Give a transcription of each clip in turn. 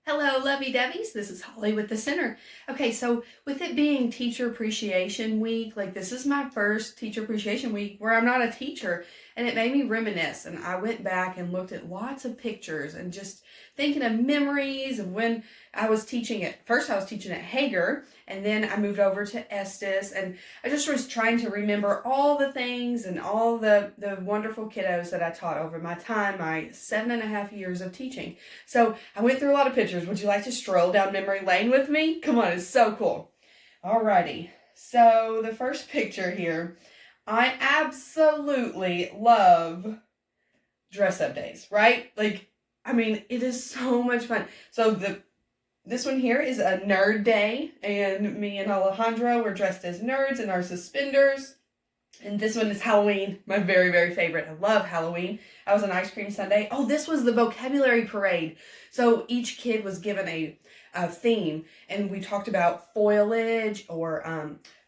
Hello, lovey dovey's. This is Holly with the Center. Okay, so with it being Teacher Appreciation Week, like this is my first Teacher Appreciation Week where I'm not a teacher, and it made me reminisce. And I went back and looked at lots of pictures and just thinking of memories of when I was teaching at first, I was teaching at Hager, and then I moved over to Estes, and I just was trying to remember all the things and all the wonderful kiddos that I taught over my time, my 7.5 years of teaching. So I went through a lot of pictures. Would you like to stroll down memory lane with me? Come on, it's so cool. Alrighty. So the first picture here, I absolutely love dress up days, right? It is so much fun. So this one here is a nerd day, and me and Alejandro were dressed as nerds in our suspenders. And this one is Halloween, my very, very favorite. I love Halloween. I was an ice cream sundae. Oh, this was the vocabulary parade. So each kid was given a theme, and we talked about foliage or,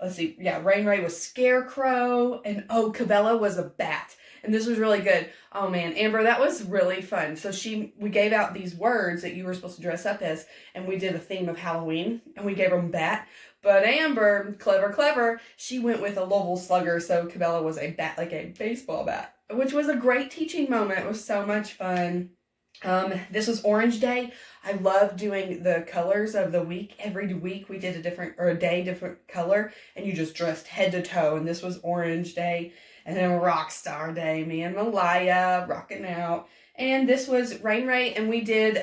Rain Ray was scarecrow, and Cabela was a bat. And this was really good. Oh man, Amber, that was really fun. So we gave out these words that you were supposed to dress up as, and we did a theme of Halloween, and we gave them bat. But Amber, clever, she went with a Louisville Slugger, so Cabela was a bat, like a baseball bat, which was a great teaching moment. It was so much fun. This was Orange Day. I love doing the colors of the week. Every week we did a different color, and you just dressed head to toe, and this was Orange Day. And then Rockstar Day, me and Malaya rocking out. And this was Rain Ray, and we did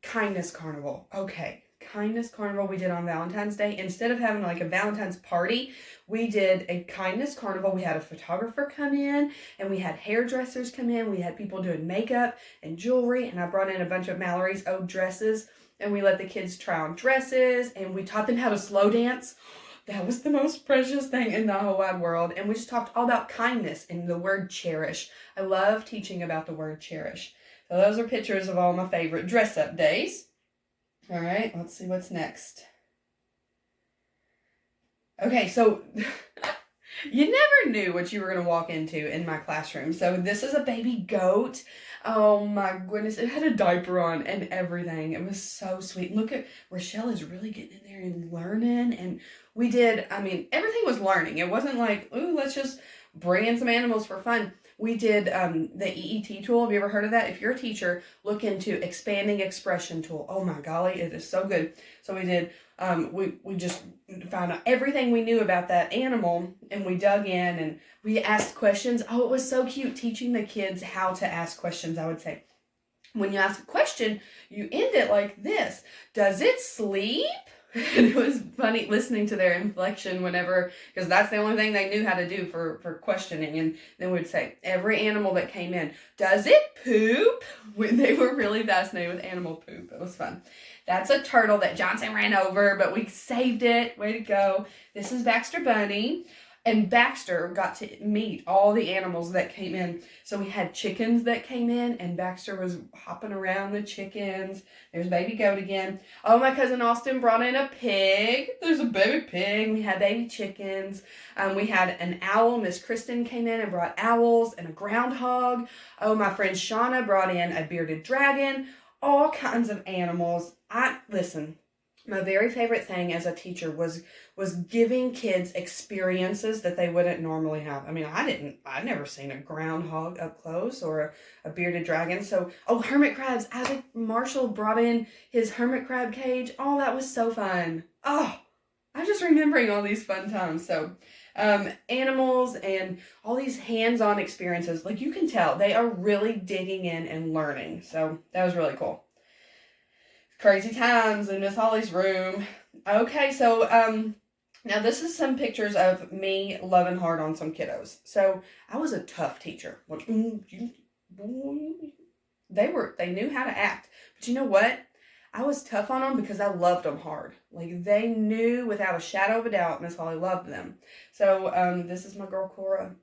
Kindness Carnival. Okay, Kindness Carnival we did on Valentine's Day. Instead of having like a Valentine's party, we did a Kindness Carnival. We had a photographer come in, and we had hairdressers come in. We had people doing makeup and jewelry, and I brought in a bunch of Mallory's old dresses, and we let the kids try on dresses, and we taught them how to slow dance. That was the most precious thing in the whole wide world. And we just talked all about kindness and the word cherish. I love teaching about the word cherish. So those are pictures of all my favorite dress-up days. All right, let's see what's next. Okay, so you never knew what you were going to walk into in my classroom. So this is a baby goat. Oh my goodness, it had a diaper on and everything. It was so sweet. Look at Rochelle is really getting in there and learning. And we did, everything was learning. It wasn't like, ooh, let's just bring in some animals for fun. We did the EET tool. Have you ever heard of that? If you're a teacher, look into expanding expression tool. Oh my golly, it is so good. So we did, we just found out everything we knew about that animal, and we dug in and we asked questions. Oh, it was so cute teaching the kids how to ask questions, I would say. When you ask a question, you end it like this. Does it sleep? And it was funny listening to their inflection whenever, because that's the only thing they knew how to do for questioning. And then we'd say, every animal that came in, does it poop? When they were really fascinated with animal poop. It was fun. That's a turtle that Johnson ran over, but we saved it. Way to go. This is Baxter Bunny. And Baxter got to meet all the animals that came in. So we had chickens that came in, and Baxter was hopping around the chickens. There's baby goat again. Oh, my cousin Austin brought in a pig. There's a baby pig. We had baby chickens. We had an owl. Miss Kristen came in and brought owls and a groundhog. Oh, my friend Shauna brought in a bearded dragon. All kinds of animals. Listen. My very favorite thing as a teacher was giving kids experiences that they wouldn't normally have. I'd never seen a groundhog up close or a bearded dragon. So, hermit crabs. Isaac Marshall brought in his hermit crab cage. Oh, that was so fun. Oh, I'm just remembering all these fun times. So, animals and all these hands-on experiences. Like you can tell, they are really digging in and learning. So that was really cool. Crazy times in Miss Holly's room. Okay, so now this is some pictures of me loving hard on some kiddos. So I was a tough teacher. They knew how to act. But you know what? I was tough on them because I loved them hard. Like they knew without a shadow of a doubt Miss Holly loved them. So this is my girl Cora.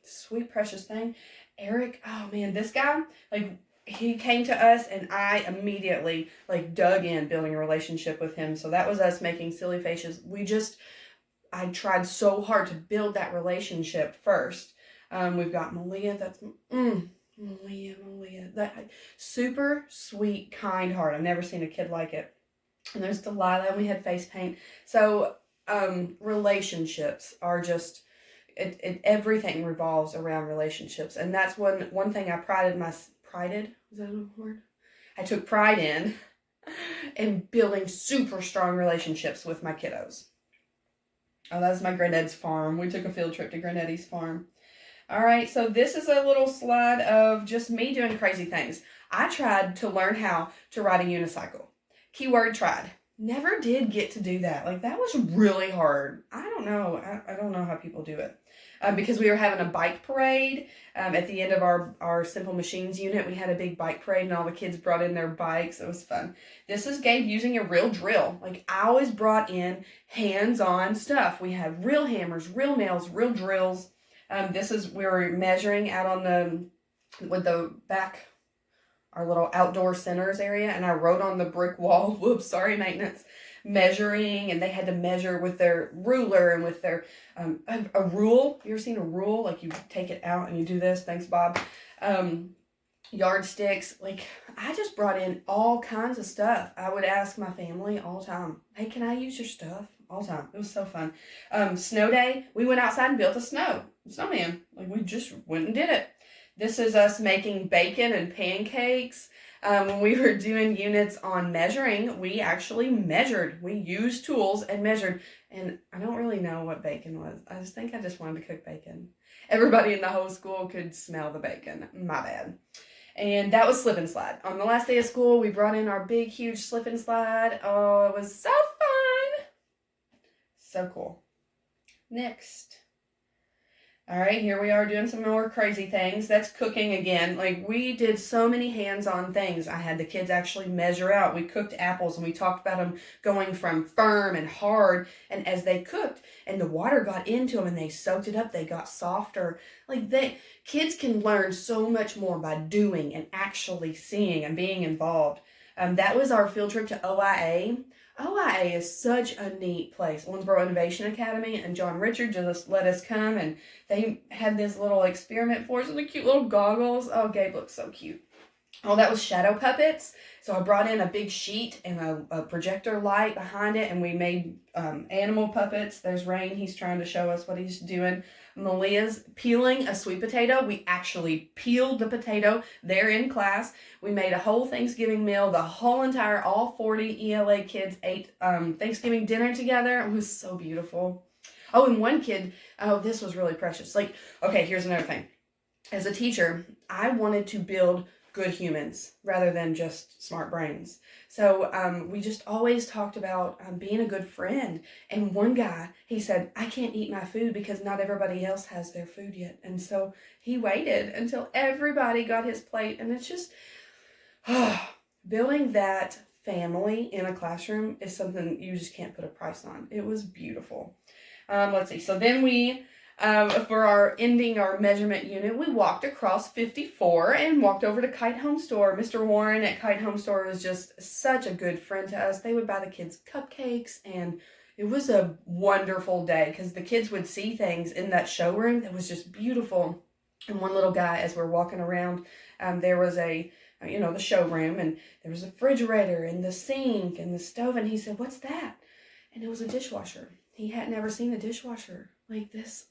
Sweet precious thing. Eric, oh man, this guy, he came to us, and I immediately dug in building a relationship with him. So that was us making silly faces. I tried so hard to build that relationship first. We've got Malia. That's Malia. That super sweet, kind heart. I've never seen a kid like it. And there's Delilah, and we had face paint. So relationships are just everything revolves around relationships, and that's one thing I prided, is that a word? I took pride in building super strong relationships with my kiddos. Oh, that's my granddad's farm. We took a field trip to granddaddy's farm. All right, so this is a little slide of just me doing crazy things. I tried to learn how to ride a unicycle. Keyword tried. Never did get to do that. Like, that was really hard. I don't know. I don't know how people do it. Because we were having a bike parade at the end of our Simple Machines unit. We had a big bike parade and all the kids brought in their bikes. It was fun. This is Gabe using a real drill. Like, I always brought in hands-on stuff. We had real hammers, real nails, real drills. We were measuring out on with the back, our little outdoor centers area, and I wrote on the brick wall, whoops, sorry, maintenance, measuring, and they had to measure with their ruler and with their, a rule. You ever seen a rule? Like, you take it out and you do this, thanks, Bob. Yardsticks. Like, I just brought in all kinds of stuff. I would ask my family all the time, hey, can I use your stuff? All the time. It was so fun. Snow day, we went outside and built a snowman. Like, we just went and did it. This is us making bacon and pancakes. When we were doing units on measuring, we actually measured. We used tools and measured. And I don't really know what bacon was. I just think I just wanted to cook bacon. Everybody in the whole school could smell the bacon. My bad. And that was slip and slide. On the last day of school, we brought in our big, huge slip and slide. Oh, it was so fun. So cool. Next. All right, here we are doing some more crazy things. That's cooking again. Like, we did so many hands-on things. I had the kids actually measure out. We cooked apples, and we talked about them going from firm and hard. And as they cooked and the water got into them and they soaked it up, they got softer. Like, kids can learn so much more by doing and actually seeing and being involved. That was our field trip to OIA. OIA is such a neat place. Owensboro Innovation Academy, and John Richard just let us come, and they had this little experiment for us with the cute little goggles. Oh, Gabe looks so cute. Oh, that was shadow puppets. So I brought in a big sheet and a projector light behind it, and we made animal puppets. There's Rain. He's trying to show us what he's doing. Malia's peeling a sweet potato. We actually peeled the potato there in class. We made a whole Thanksgiving meal. The whole entire, all 40 ELA kids ate Thanksgiving dinner together. It was so beautiful. Oh, and one kid, oh, this was really precious. Like, okay, here's another thing. As a teacher, I wanted to build good humans rather than just smart brains. So we just always talked about being a good friend. And one guy, he said, I can't eat my food because not everybody else has their food yet. And so he waited until everybody got his plate. And it's just, building that family in a classroom is something you just can't put a price on. It was beautiful. Let's see. So then for our measurement unit, we walked across 54 and walked over to Kite Home Store. Mr. Warren at Kite Home Store was just such a good friend to us. They would buy the kids cupcakes, and it was a wonderful day because the kids would see things in that showroom that was just beautiful. And one little guy, as we're walking around, there was the showroom, and there was a refrigerator and the sink and the stove, and he said, what's that? And it was a dishwasher. He had never seen a dishwasher like this.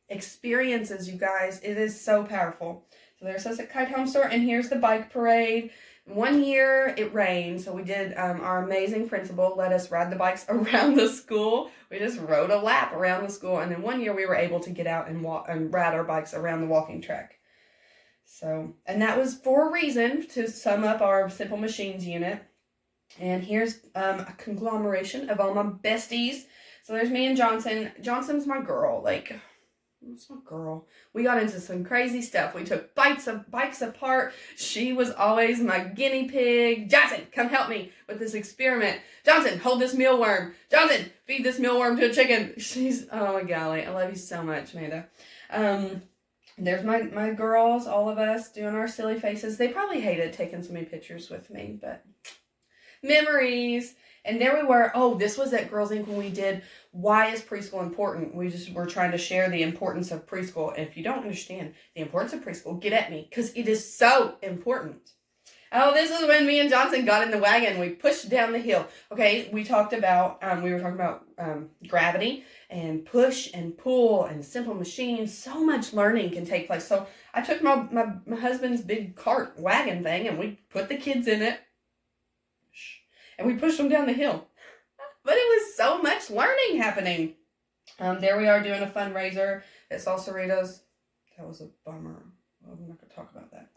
Experiences, you guys, it is so powerful. So there's us at Kite Home Store, and here's the bike parade. One year it rained, so we did, our amazing principal let us ride the bikes around the school. We just rode a lap around the school, and then one year we were able to get out and walk and ride our bikes around the walking track. So, and that was for a reason, to sum up our Simple Machines unit. And here's a conglomeration of all my besties. So there's me and Johnson. Johnson's my girl. Like, that's my girl. We got into some crazy stuff. We took bikes apart. She was always my guinea pig. Johnson, come help me with this experiment. Johnson, hold this mealworm. Johnson, feed this mealworm to a chicken. Oh my golly. I love you so much, Amanda. There's my girls, all of us doing our silly faces. They probably hated taking so many pictures with me, but Memories. And there we were. Oh, this was at Girls Inc. when we did Why is Preschool Important? We just were trying to share the importance of preschool. And if you don't understand the importance of preschool, get at me, because it is so important. Oh, this is when me and Johnson got in the wagon. We pushed down the hill. Okay, we were talking about gravity and push and pull and simple machines. So much learning can take place. So I took my husband's big cart wagon thing, and we put the kids in it, and we pushed them down the hill. But it was so much learning happening. There we are doing a fundraiser at Salsaritas. That was a bummer. Well, I'm not going to talk about that.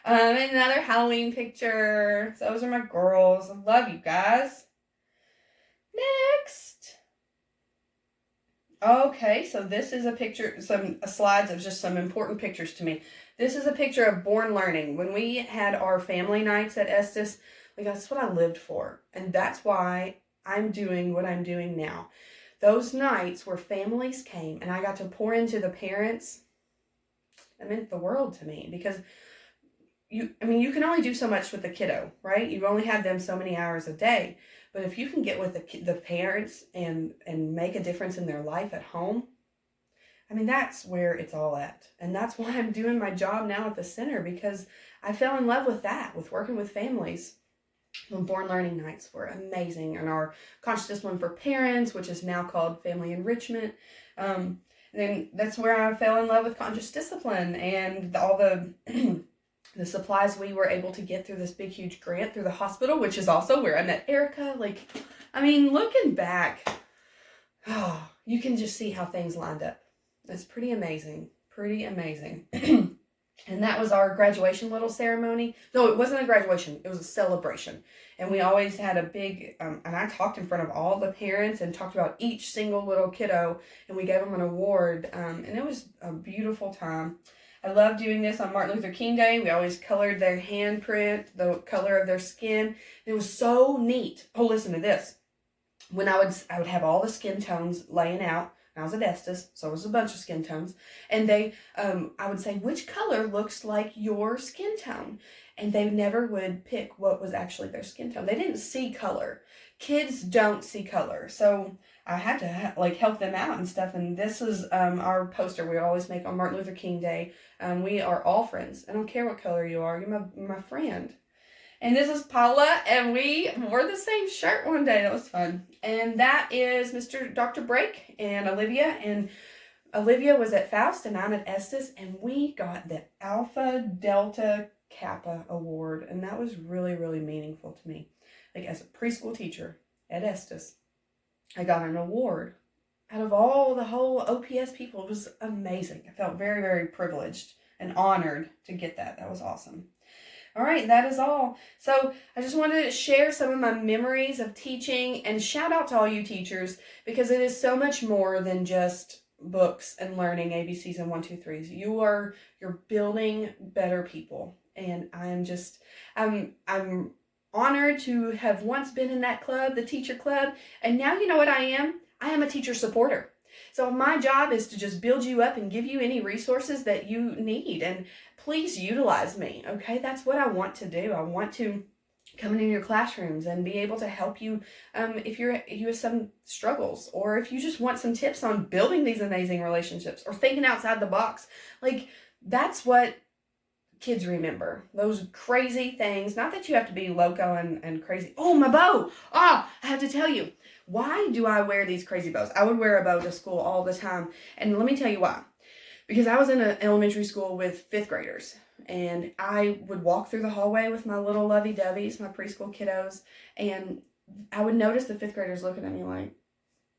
Another Halloween picture. So those are my girls. I love you guys. Next. Okay, so this is a picture, some slides of just some important pictures to me. This is a picture of Born Learning. When we had our family nights at Estes, that's what I lived for. And that's why I'm doing what I'm doing now. Those nights where families came and I got to pour into the parents, it meant the world to me, because you can only do so much with the kiddo, right? You only have them so many hours a day. But if you can get with the parents and make a difference in their life at home, that's where it's all at. And that's why I'm doing my job now at the center, because I fell in love with that, with working with families. The Born Learning Nights were amazing. And our Conscious Discipline for Parents, which is now called Family Enrichment. Then that's where I fell in love with Conscious Discipline and all the the supplies we were able to get through this big, huge grant through the hospital, which is also where I met Erica. Looking back, you can just see how things lined up. It's pretty amazing. Pretty amazing. And that was our graduation little ceremony. No, it wasn't a graduation. It was a celebration. And we always had a big, and I talked in front of all the parents and talked about each single little kiddo, and we gave them an award. And it was a beautiful time. I love doing this on Martin Luther King Day. We always colored their handprint, the color of their skin. It was so neat. Oh, listen to this. When I would have all the skin tones laying out. I was at Estes, so it was a bunch of skin tones. And I would say, which color looks like your skin tone? And they never would pick what was actually their skin tone. They didn't see color. Kids don't see color. So I had to help them out and stuff. And this is our poster we always make on Martin Luther King Day. We are all friends. I don't care what color you are. You're my friend. And this is Paula, and we wore the same shirt one day. That was fun. And that is Dr. Brake and Olivia. And Olivia was at Faust, and I'm at Estes, and we got the Alpha Delta Kappa Award. And that was really, really meaningful to me. As a preschool teacher at Estes, I got an award out of the whole OPS people. It was amazing. I felt very, very privileged and honored to get that. That was awesome. All right, that is all. So I just wanted to share some of my memories of teaching, and shout out to all you teachers, because it is so much more than just books and learning ABCs and 1, 2, 3s. You're building better people, and I'm honored to have once been in that club, the teacher club, and now you know what I am? I am a teacher supporter. So my job is to just build you up and give you any resources that you need, and please utilize me, okay? That's what I want to do. I want to come into your classrooms and be able to help you if you have some struggles, or if you just want some tips on building these amazing relationships or thinking outside the box. That's what kids remember, those crazy things. Not that you have to be loco and crazy. Oh, my bow. I have to tell you, why do I wear these crazy bows? I would wear a bow to school all the time. And let me tell you why. Because I was in an elementary school with 5th graders, and I would walk through the hallway with my little lovey-doveys, my preschool kiddos, and I would notice the 5th graders looking at me like,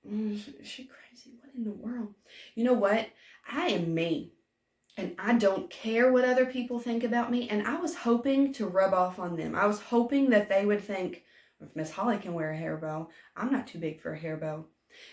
is she crazy? What in the world? You know what? I am me. And I don't care what other people think about me. And I was hoping to rub off on them. I was hoping that they would think, if Miss Holly can wear a hair bow, I'm not too big for a hair bow.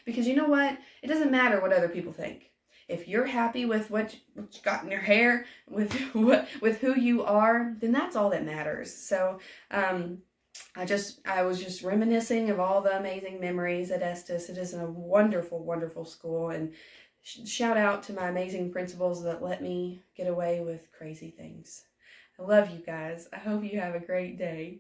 Because you know what? It doesn't matter what other people think. If you're happy with what you got in your hair, with who you are, then that's all that matters. So I was just reminiscing of all the amazing memories at Estes. It is a wonderful, wonderful school, and shout out to my amazing principals that let me get away with crazy things. I love you guys. I hope you have a great day.